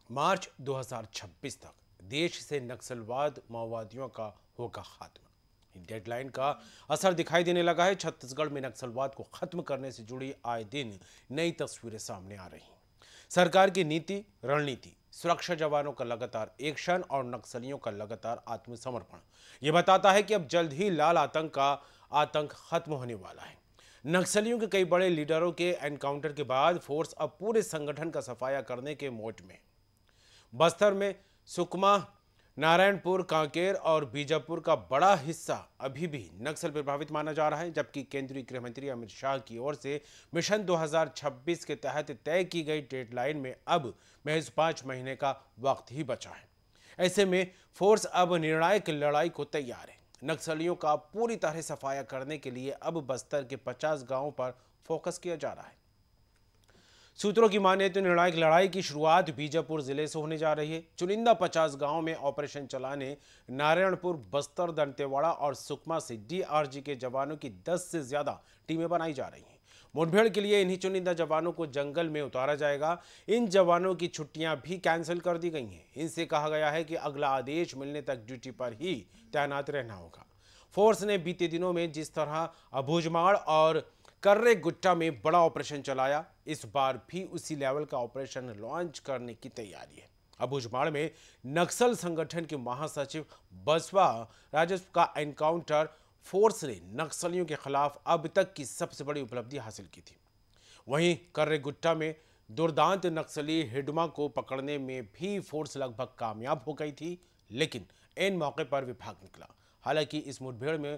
मार्च 2026 तक देश से नक्सलवाद माओवादियों का होगा खात्मा। डेडलाइन का असर दिखाई देने लगा है। छत्तीसगढ़ में नक्सलवाद को खत्म करने से जुड़ी आए दिन नई तस्वीरें सामने आ रही हैं। सरकार की नीति, रणनीति, सुरक्षा जवानों का लगातार एक्शन और नक्सलियों का लगातार आत्मसमर्पण ये बताता है कि अब जल्द ही लाल आतंक का आतंक खत्म होने वाला है। नक्सलियों के कई बड़े लीडरों के एनकाउंटर के बाद फोर्स अब पूरे संगठन का सफाया करने के मोड में। बस्तर में सुकमा, नारायणपुर, कांकेर और बीजापुर का बड़ा हिस्सा अभी भी नक्सल प्रभावित माना जा रहा है, जबकि केंद्रीय गृह मंत्री अमित शाह की ओर से मिशन 2026 के तहत तय की गई डेडलाइन में अब महज 5 महीने का वक्त ही बचा है। ऐसे में फोर्स अब निर्णायक लड़ाई को तैयार है। नक्सलियों का पूरी तरह सफाया करने के लिए अब बस्तर के 50 गांवों पर फोकस किया जा रहा है। सूत्रों की माने तो निर्णायक लड़ाई की शुरुआत बीजापुर जिले से होने जा रही है। चुनिंदा 50 गांव में ऑपरेशन चलाने नारायणपुर, बस्तर, दंतेवाड़ा और सुकमा से डीआरजी के जवानों की 10 से ज्यादा टीमें बनाई जा रही हैं। मुठभेड़ के लिए इन्हीं चुनिंदा जवानों को जंगल में उतारा जाएगा। इन जवानों की छुट्टियां भी कैंसिल कर दी गई हैं। इनसे कहा गया है कि अगला आदेश मिलने तक ड्यूटी पर ही तैनात रहना होगा। फोर्स ने बीते दिनों में जिस तरह अबूझमाड़ और कर्रे गुट्टा में बड़ा ऑपरेशन चलाया, इस बार भी उसी लेवल का ऑपरेशन लॉन्च करने की तैयारी है। अबूझमाड़ में नक्सल संगठन के महासचिव बसवा राजस्व का एनकाउंटर फोर्स ने नक्सलियों के खिलाफ अब तक की सबसे बड़ी उपलब्धि हासिल की थी। वहीं कर्रे गुट्टा में दुर्दांत नक्सली हिडमा को पकड़ने में भी फोर्स लगभग कामयाब हो गई थी, लेकिन इन मौके पर विभाग निकला। हालांकि इस मुठभेड़ में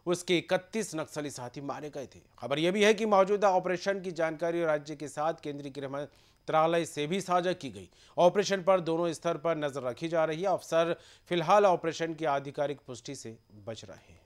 उसके 31 नक्सली साथी मारे गए थे। खबर यह भी है कि मौजूदा ऑपरेशन की जानकारी राज्य के साथ केंद्रीय गृह मंत्रालय से भी साझा की गई। ऑपरेशन पर दोनों स्तर पर नजर रखी जा रही है। अफसर फिलहाल ऑपरेशन की आधिकारिक पुष्टि से बच रहे हैं।